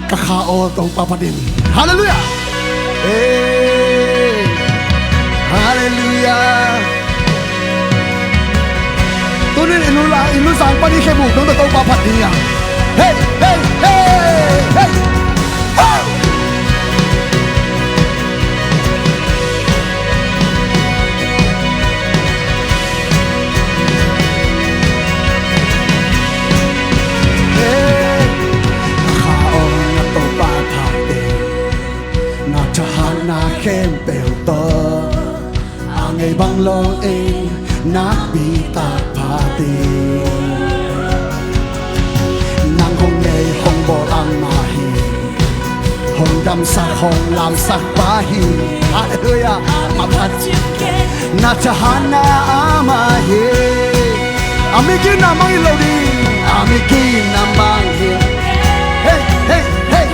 kakao tong papadin. Hallelujah. Hallelujah. Tunin inusan pa ni Kebu dong tong papadin. Hey, hey, hey, hey. Khem bèo to ngày băng lo em nát bị ta phá đi nàng hồng ngày hồng bò ăn mà hi hồng đâm sắc hồng làm sắc bá hi hallelujah mà bắt na chahana ama hi amiki na mang lo đi amiki na mang hi hey hey hey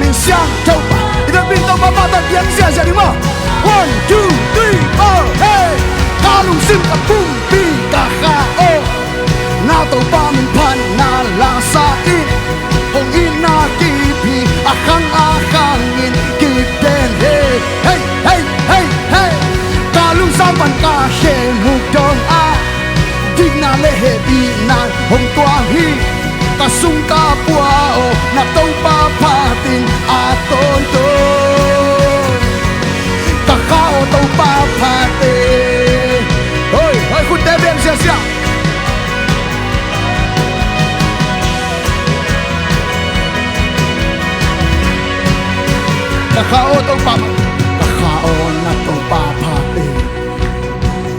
mình sang châu ba, kita bintang mama tak diam sia sia di mana? 1, 2, 3, 4, hey, kalung sim kapung pi kakao, na tau pa min pan na lasa i, hong ina kipi akang in kipen hey, hey, hey, hey, hey, kalung sampan kahe mukdong a, digna lehe ina hong tuang hi. Kasung kapuao na tong papatin aton to kakao tong papatin oi oi kun tebeng sia sia kakao tong kakao na tong papatin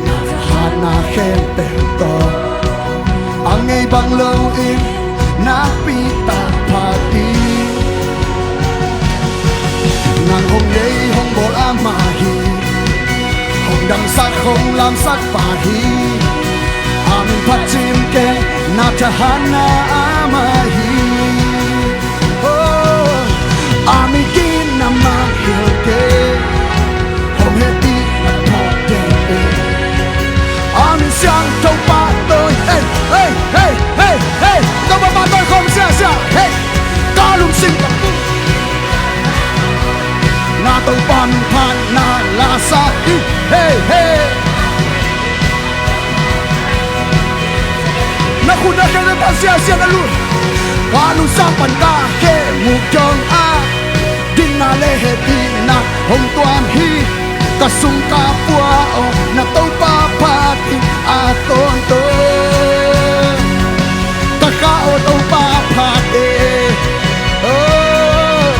na hana kempe to ang ibang lawin napita pati ngang hong nhây hong bol amahi hong đam sắc hong lam sắc pahi amin pat chim ke na chahana amahi oh amikin na mahil ke hong heti na tote amin siang trong pa tôi hey hey hey hey hey đâu mà tôi không xa xa hey ta lung sinh tập na tôi pan pan na la sa đi hey hey na khu đã cái ta xa xa na luôn ta lung sang pan ta ke mục trong a din na le he đi na hong tuan hi ta sung ta pua o na tôi pa pa ti a ton to kakao tong papate oh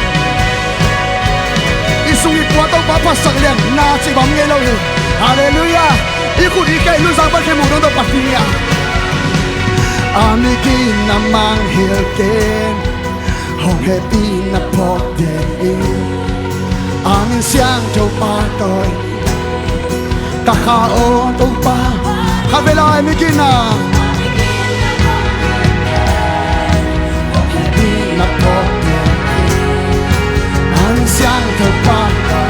isung ikwa tong papasang liang na si bam nghe lâu hi hallelujah iku di kai lu sang pa ke mu dong to patia amiki na mang hil ken hong happy na pok de angin siang to pa toy kakao tong pa kavela amiki na na pote ang siyang kapata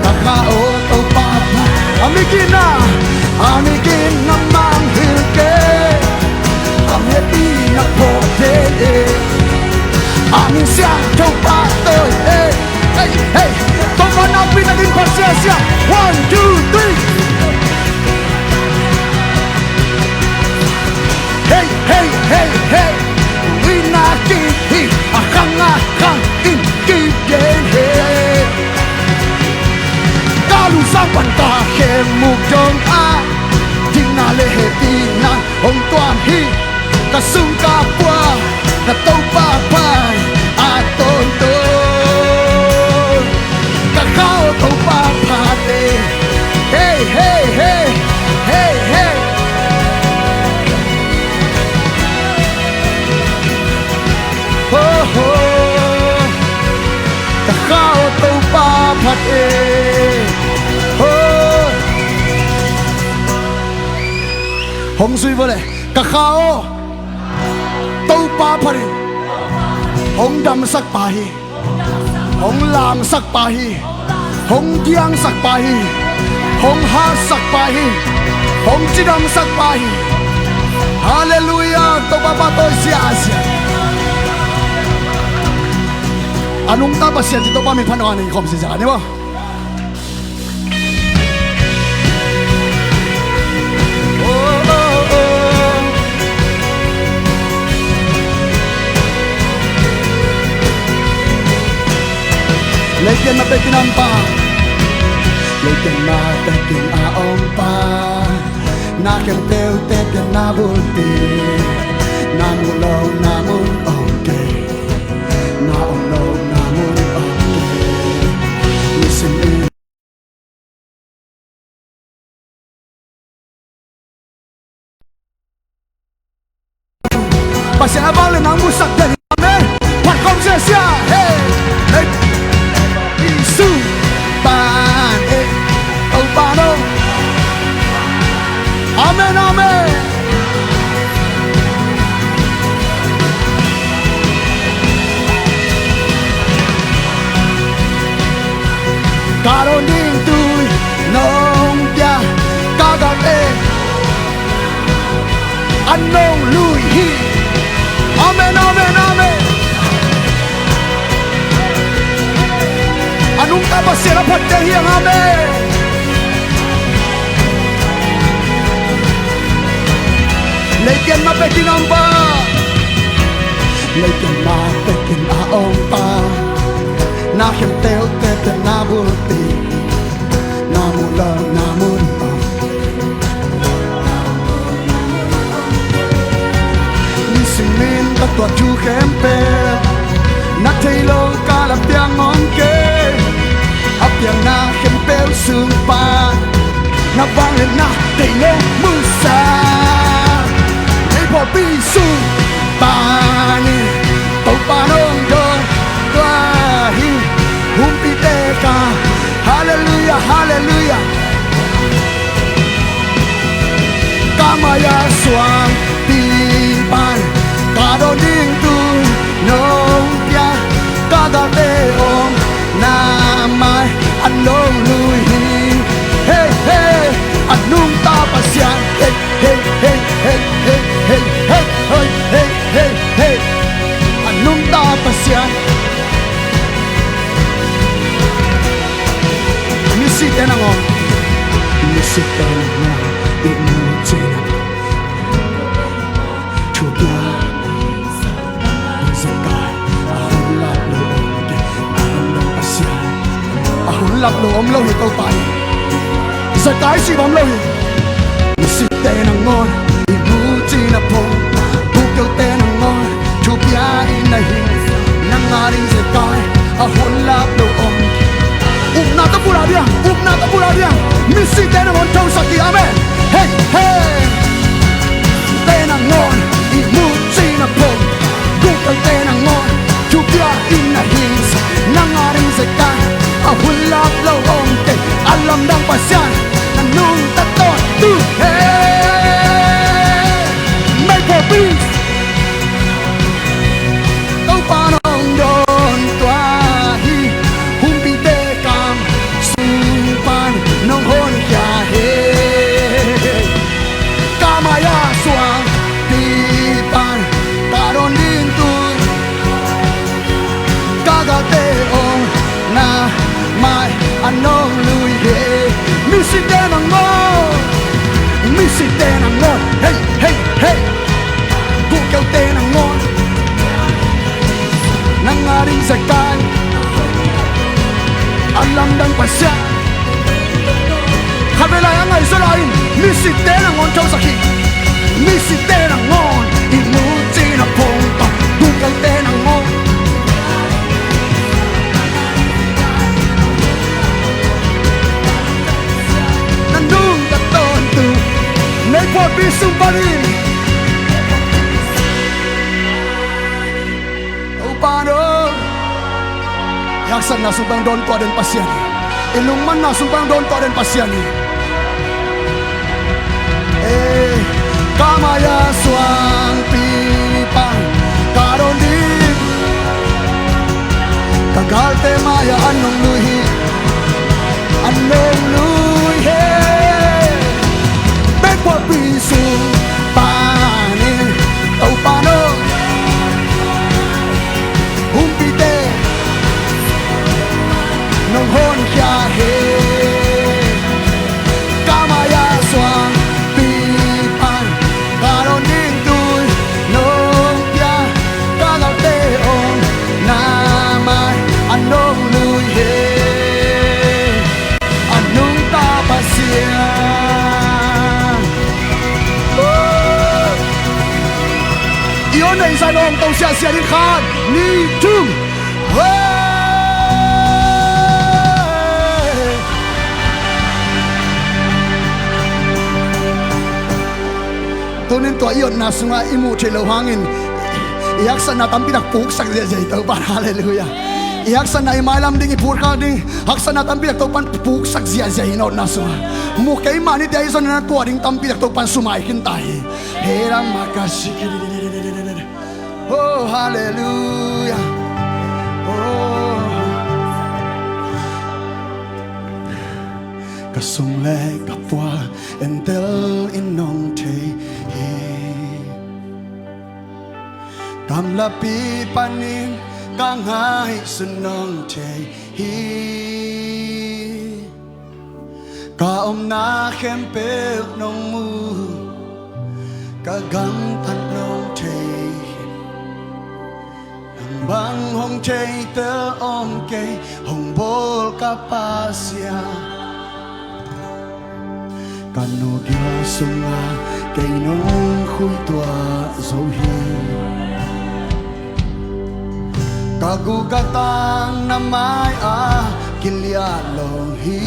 kakao to papa amikin na manghil ke ang happy na pote ang siyang kapata hey hey hey tumanapin natin parsesya 1, 2, 3 hey hey hey hey Winaki akang in kigen he Kalung sampan ta he mukdong a Dinale he tinan hong tuan hi Kasung kapwa na tau papan aton to Kakao tau papate Hey hey hey hey hey kakao tau papate hong suy vô lệ kakao tau papate hong đam sắc pahi hong lam sắc pahi hong giang sắc pahi hong ha sắc pahi hong chidam sắc pahi hallelujah siang to baba to siya. Anong tapos siya dito pa may panawan ng kom siya, di ba? Lagyan na pekinampa, lagyan na pekinaompa, nakempel tekan na bulti, namulaw namun okay, naulaw namun okay. Listen in. Pasya abalin ang musak dari kami, warkom siya, hey, hey. Pan, oh pano, amen, amen. Karon ding tuy nong dia kagate, anong lui hi, amen, amen, amen. Anong tapos sila pagdahiyang amin? Lagyan mapekin ang ba? Lagyan mapekin aong pa, nakimtel tete na bulti, namulaw namun pa. Nisinin katwa jukemper, nagtaylong kalapyang ongke. Yang na kempel sumpa, na bangin na tele musa. Hey popi sumpani, tau panong don tuahi, humpi teka, haleluya, haleluya. Kamaya suang tipan, kadoning tu nong pia, kagateong namay. Anong luhin, hey, hey, anong tapas yan, hey, hey, hey, hey, hey, hey, hey, hey, hey, hey, hey, anong tapas yan? Misite na ngo, misite na ngo, inuti na ngo, chubya, isakay, ahulap loob, anong pasyan. Lap lo om lo hi tao pai sa cái si bom lo hi si te na ngon i bu chi na po bu kêu te na ngon chu pia in na hi na ngaring sa cái a hon lap lo om na ta pura dia mi si te na ngon tao sa ki amen hey hey te na ngon i bu chi na po bu kêu te na ngon chu pia in na hi na ngaring sa cái hulap lo onte alam dang pasyan nanung taton tu hey make for peace tau panong don tuahi humpi tekam sumpan nong hon kya he kamaya suang tipan karon din tu kagate ong na mai anong lui he misite nang mo hey hey hey bu kêu te nang ngon nang ngaring sa kan alam dang pasya kabela yang ay solain misite nang ngon chau sakhi misite nang ngon inuti na ponta bu kêu te nang ngon for be somebody. Oh pano, yaksan na subang don to den pasyan. Ilungman na subang don to den pasyan. Eh, kamaya swang pipang karon din. Kagalte maya anong luhi, anong luhi. Piso panin tau đây sai long tông xia xia đi khan ni chung tôi nên tuổi yun na sunga imu chơi lâu hangin iyak san na tampi nak puk sak dia jai tau pan hallelujah iyak san na imalam ding ipur ka ding hak san na tampi nak tau pan puk sak zia jai no na sunga mu kai mani dai zon na tua ding tampi nak tau pan sumai kin tai hera makasih oh hallelujah oh kasung le kapwa entel inong te Tam lapi paning kangai sunong te hi Ka na khempel nong mu Ka gang tan nong te Nang bang hong te tel ke hong bol ka pasya Kanu gila sunga kay nong khui tua dấu hi Kagugatan na may kilia long hi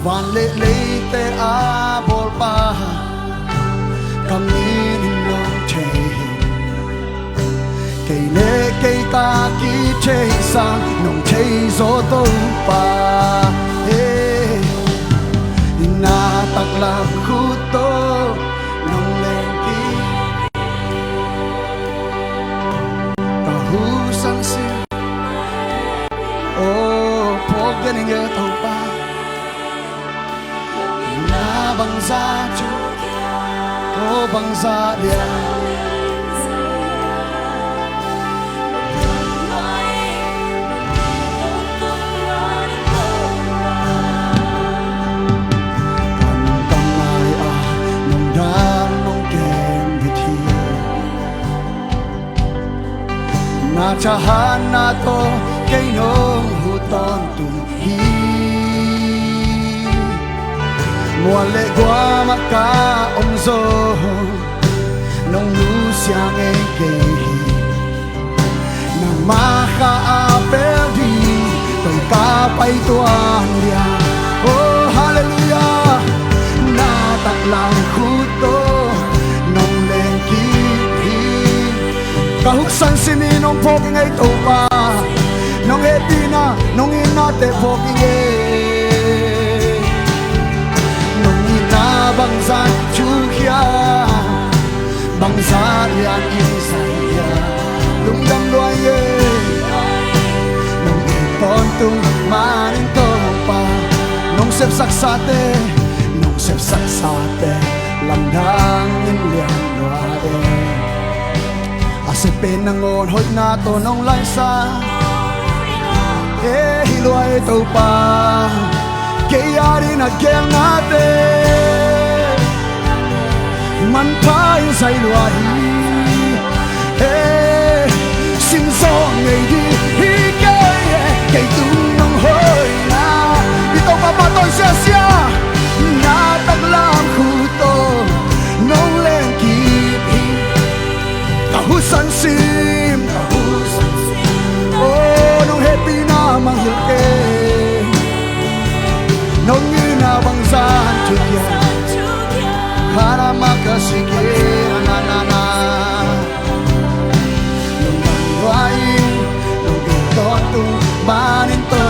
Van lệ lệ te bol pa Kamin long che Kay ne kay ta ki che sang nong che zo to pa Na tak lam khuto nong len ki Kahusan si Oh pogyan inge tau pa Na bangsa chu Oh bangsa dia Na chahan na to kay nong huton tung hi Muale gua maka omzo nong nu siang e kay hi Na maka apel di kay kapay tuan dia Oh hallelujah Na taklang huto nong lengki Kahuksan sini nong poking ay topa Nong etina, nong inate poking ay Nong ina bangsan chukya Bangsan yan isaya Lungdang luaye Nong ipon tung maning topa Nong sepsak sate Nong sepsak sate Lamdang inliang luaye Asipin ng onhod na to nung lansa hiluay ito pa Kaya rin nagyang natin Man tayo sa iluahi Sinsong ngay di higay Kay tunong hoy na Ito papatoy siya siya Nataglang kuto Nung lengkip Kahusan sim Oh, nung happy na manghilke Nung inabang saan chukya Para makasige Ananana Nung mangwain Nung itoto Maninto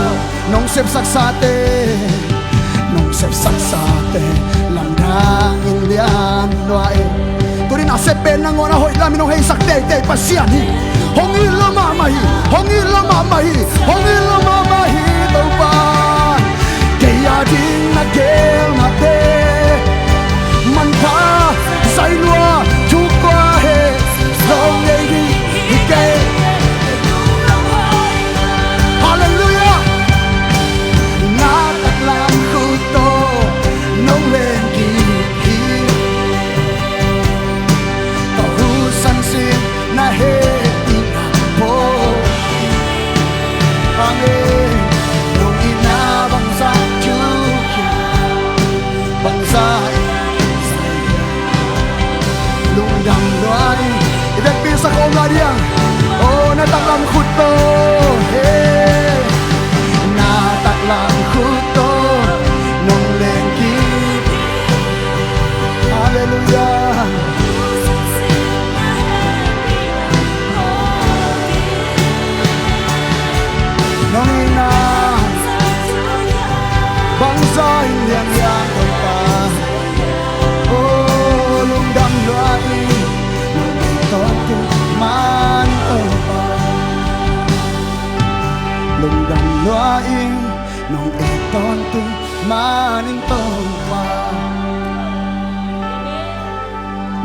Nung sepsak sate Nung sepsak sate Landang indian Nuain Turi na sepen ng ona hoy lamin ng haysak day pasyan hi Hong ila mamahi Hong ila mamahi Hong ila mamahi daw pa Kaya din nagel mate Man pa sa inwa chukwa he Long lady higay Hallelujah Nataklang kuto Nong lengki na heti na po Angin nung inabang sa chukya ôm lại đi ô na tắc làm khút tô na tắc làm khút tô nông lên kia hallelujah nông ina băng gió hình liang liang tàu pa ô lung đâm loa ton tu man tàu pa lung đâm loa nông e ton tu man tàu pa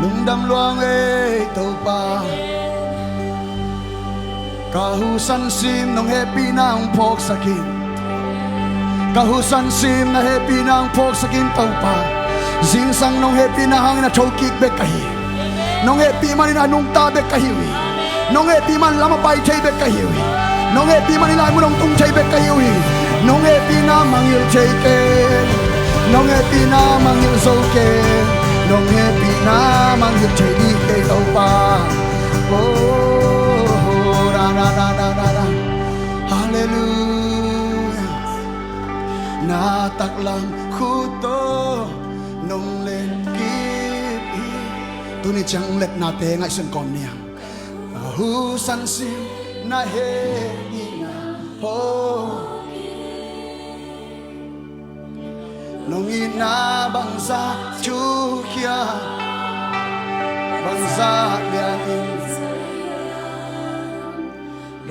lung đâm loa tàu pa kahusan sim nong happy na ang pok sakin kahusan sim na happy na ang pok sakin tau pa zinsang nong happy na hang na chokik be kahi nong happy man na nung ta be kahiwi nong happy man lama pai chei be kahiwi nong happy man na mo nong tung chei be kahiwi nong happy na mangil chei ke nong happy na mangil zo ke nong happy na mangil chei di ke tau pa hallelujah na tắc làm khu tô nông lên kiếp tu ni chẳng lệch na té ngại sân còn niang hu san sim na he ni na ho nông ina bang za chu kia bang za liang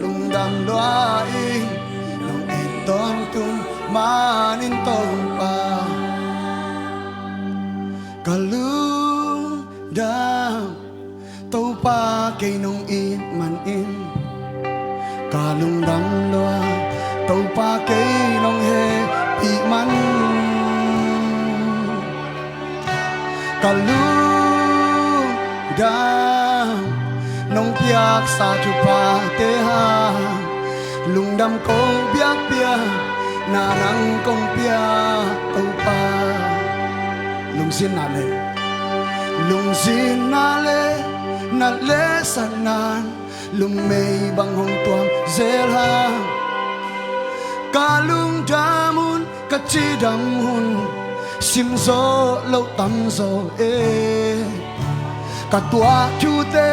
lung đam loa nong iton tung manin tong pa kalung đam tàu pa kay nong in man in kalung đam loa tàu pa kay nong he pi man kalung đam nông piak sa chu pa te ha lung đam công piak pia na nang công pia tàu pa lung sin na le sanan lung mei bang hong tuam zel ha ka lung damun ka chi dam hun sim zo lo tam zo ka tua chu te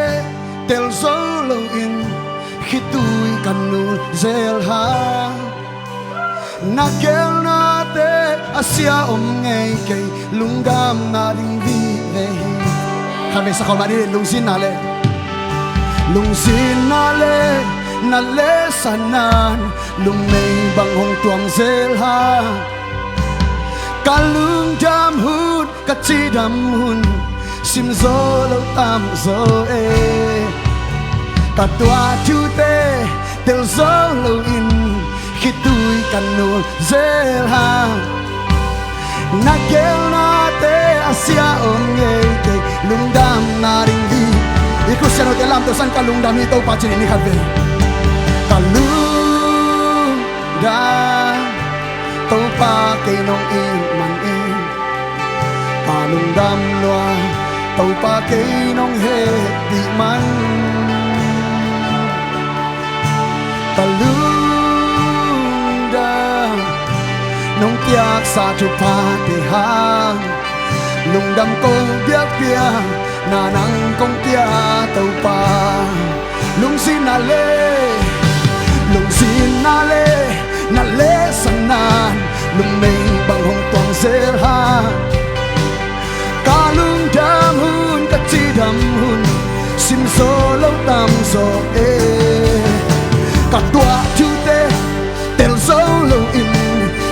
tel zo lo in khi tui kanul zel ha na kel na te asia ngay kay lung dam na ding vi ve kami sa kamari lung sin na le sanan lung mei bang hong tuang zel ha ka lung dam hun ka chi dam hun sim zo lo tam zo ta tua chu te tel zo lo in khi tui kanul zel ha na kel na te asia ngay kay lung dam na ring di iko siya no te lam to san ka lung dam ito pa chini ni kave ka lung dam to pa kay nong in man in ka lung dam loa tàu pa kay nong he di man kalung dam nong piak sa chu pa te hang lung dam kong biak pia na nang kong pia tàu pa lung sin na le sanan lung mei bang hong tuang zel ha ka lung dam hun ka chi dam hun sim so lo tam so ka tua chu te tel zo lo in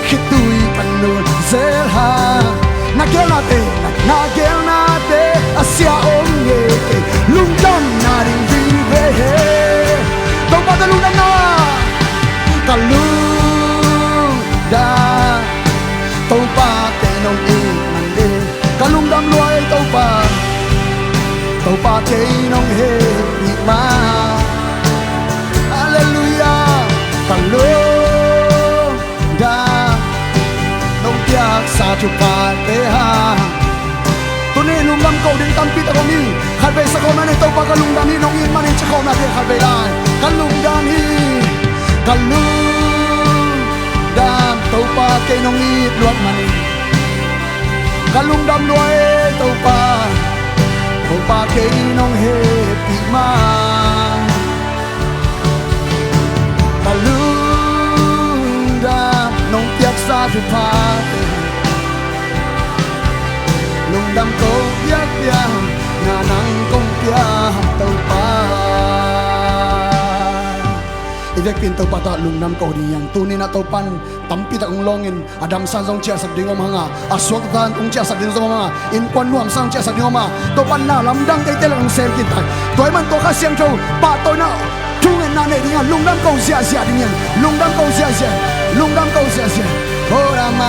khi tui kanul zel ha na gel na te asia ye lung dam na ring vi ve to pa ta lung dam na ka lung da to pa te nong in man de ka lung dam loai to pa te nong he ni ma hallelujah ka lung da nong piak sa chu pa te ha tu ne lung dam ko ding tam pi ta ko mi ไปสักคนนั้นตัวปากกะลุงดำนี่น้องอินมันจะเข้ามาเดียขัดไปได้กะลุงดำนี่กะลุงดำตัวปากเกน้องอินลวดมันกะลุงดำด้วยตัวปากเกน้องเฮปีมากะลุงดำน้องเปียกซาจุพาลุงดำก็ยักยังนานังกงเปียตัวปาอีเด็กปินตัวปาตาลุงดำก็ดียังตูนี่นะตัวปันตั้มปีตะองลองอินอดัมสันซงเชียสักดิ่งออกมาหงาอสวกดานองเชียสักดิ่งออกมาอินควันนวมสังเชียสักดิ่งออกมาตัวปันน่าลำดังได้เตลังเซลกินไทยตัวมันตัวข้าเสียงโจปาตัวน่ะทุ่งเงินนาเนดิ่งลุงดำก็เสียดิ่งยังลุงดำก็เสียลุงดำก็เสียโอ้ราม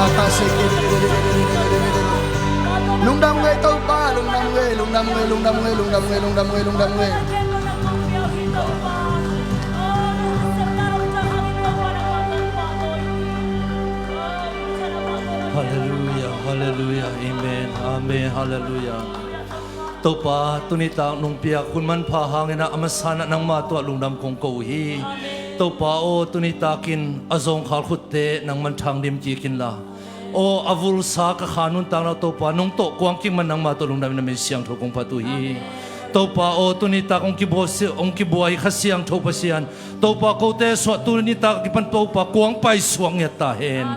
าตาเสกลุงดำเงยตัวป้าลุงดำเงยฮาเลลูยาฮาเลลูยาอาเมนอาเมนฮาเลลูยาตัวป้าตัวนี้ตาหนุ่มเปียกคุณมันพาหางนะอเมซานะนังมาตัวลุงดำคงกูฮีตัวป้าโอตัวนี้ตากินอาซงขาขุดเตนังมันทางดิมจีกินละโออาวุลสากขานุนตางเราตัวป้านงโตกวางกิงมันนังมาตัวลุงดำนั้นไม่เสียงทุกองพัตุฮีตัวป้าโอตัวนี้ตาองกิบัวเสียองกิบัวอีกเสียงทุกเสียนตัวป้าโกเตสวดตัวนี้ตากิปันตัวป้ากวางไปสวงเงตาเห็น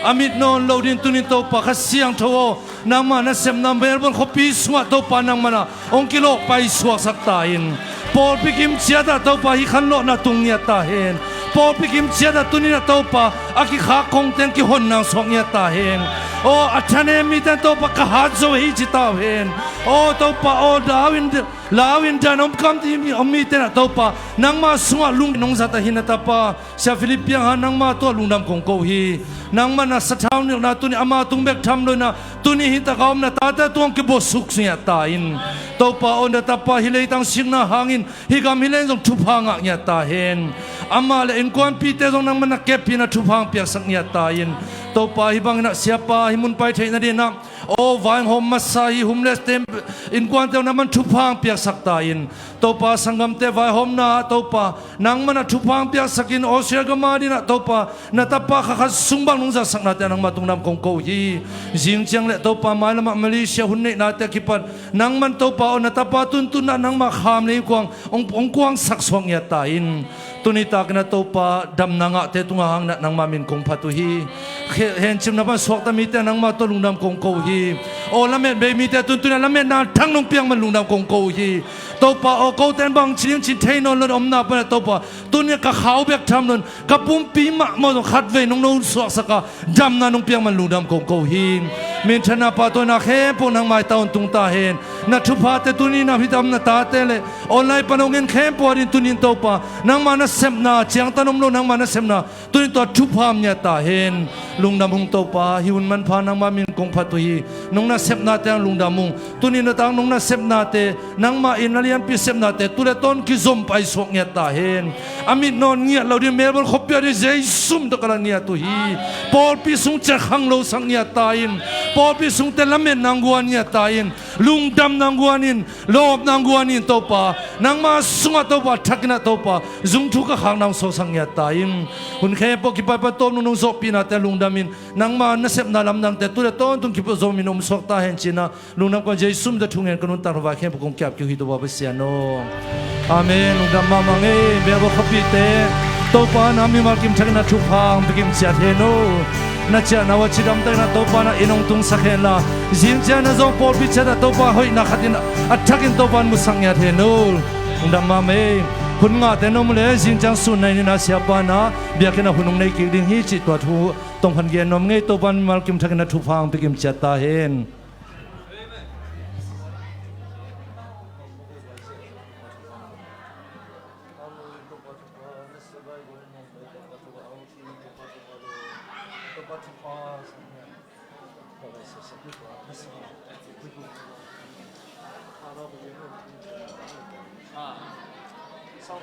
อามิดนอนเราดินตัวนี้ตัวป้าเสียงทุกนังมานะเซมนังเบลบนขบีสวดตัวป้านังมานะองกิโลไปสวงสักตาอินพอพิกิมเชียดตัวป้าอีขันโลนะตุงเงตาเห็นพอพิกิมเชียดตัวนี้นะตัวป้าอากิขาคงเต็งกิหนนางสวงเงตาเห็นโอ้อัชเนมิตันตัวป้ากหาดโซฮิจิตาเห็นโอ้ตัวป้าโอ้ลาวินจานอมคำที่มีอมีเตนะตัวป้านังมาสวงลุงนงสัตหินตัวป้าเชฟฟิลิปยังหานังมาตัวลุงดำคงโกฮีนังมานะสะท้าวเนี่ยนะตัวนี้อามาตุงเบกทำเลยนะตัวนี้หินตะกอมนะตาแต่ตัวกิบสุกเสียตาอินตัวป้าโอ้นะตัวป้าฮิเลตังสิงนะหางอินฮิกามิเลนจงทุพังอ่ะเนี่ยตาเห็นอามาเลนกวนปีเตจงนังมันนะเก็บพินะทุพังเปียกสักเนี่ยตาอินตัวป้าฮิบังนะเสียป้าฮิมุนไปเทนะดีนะโอ้วายหอมมาใส่หุมเลสเต็มอินกวนเจ้านั้นมันทุพังเปียกสักตาอินตัวป้าสังกัมเตวายหอมนะตัวป้านังมันนะทุพังเปียกสักินโอเสียกมาดีนะตัวป้านะตัวป้าขัดสุงบังนุงสักนาเตนังมาตุงนำคงโกฮีจิงจังเลตัวป้าไม้ละมาเลเซียหุ่นเนนาเตกิปันนังมันตัวป้านะตัวป้าตุนตุนนังมาขามเลยกวางองกวางสักสวงยาตาอินตุนิตากนะตัวป้าดำนางะเตตุงหางนะนังมามินคงพัตุฮีเห็นชิมนับสวกตามีเตนังมาตัวลุงดำคงโกฮีโอ้ละเม็ดเบมีเตตุนตุนละเม็ดนาทั้งลงเปียงมันลุงดำคงโกฮีตัวป้าโอ้โกเตนบังชิงชินเทนนลอมนาปนะตัวป้าตุนเนี่ยกะขาวเบียกทำนนกะปุ่มปีมะมอดขัดเวนงสวกสกะดำนาลงเปียงมันลุงดำคงโกฮีมินชนะป้าตัวนักเฮปนังไม้ตาอุนตุงตาเห็นนัทุพาเตตุนีนาพิดำนาตาเตเลออนไลน์ปนงเงินเข็มปวดินตุนินตัวป้านังมานะเซมนาเจียงตานมโลนังมานะเซมนาตุนินตัวทุพามเนี่ยตาเห็นลุงดำหงตัวป้าฮิวมันพานังมามินคงพัตุฮีนงนาเซมนาเตลุงดำหงตุนินตังนงนาเซมนาเตนังมาอินนาเลียนพิเซมนาเตตุเลต้นกิซมไปสวงเนี่ยตาเห็นอามิดนอนเงียเราดิเมลบนขบเปียดิเจซุมตะกะเนี่ยตุฮีปอลพิสุงเจขังโลสังเนี่ยตาอินปอลพิสุงเตละเมนนางกวนเนี่ยตาอินลุงดำนางกวนินโลบนางกวนินตัวป้านางมาสุงตัวป้าทักนะตัวป้าจุงทุกขังนางโซสังเนี่ยตาอินคุณแค่ปกิปไปต้มนุ่งโซปีนาแต่ลุงดำอินนางมาเนเซบนาลำนางแต่ตัวเต้นตุงกิปโซมินอมสวกตาเห็นจีน่าลุงดำก็ใจซุ่มจะทุ่งเงินกันนุ่นตาระบายแค่ปกงแก็บคิวฮิตตัวป้าเสียโนอาเมนลุงดำมามังเอเบียบขบิเตตัวป้านามีมากิมทักนะทุพังไปกิมเสียเทโนนัชนาวชิดามแต่นะตัวป้านะอินองตุงสักเฮล่าจิมเจนะจงปอลพิชนะตัวป้าหอยนักขัดินะอัฐกินตัวป้ามุสังยาเทโนลุงดำมาเมคุณงาแต่นมเลจิมจังสุนในนี่นะเสียป้านะเบียกันนะหุ่นงในกิดิงฮิจิตตัวทูตรงพันเกียนนมเงยตัวป้ามากิมทักนะทุพังไปกิมเจตาเฮนสอง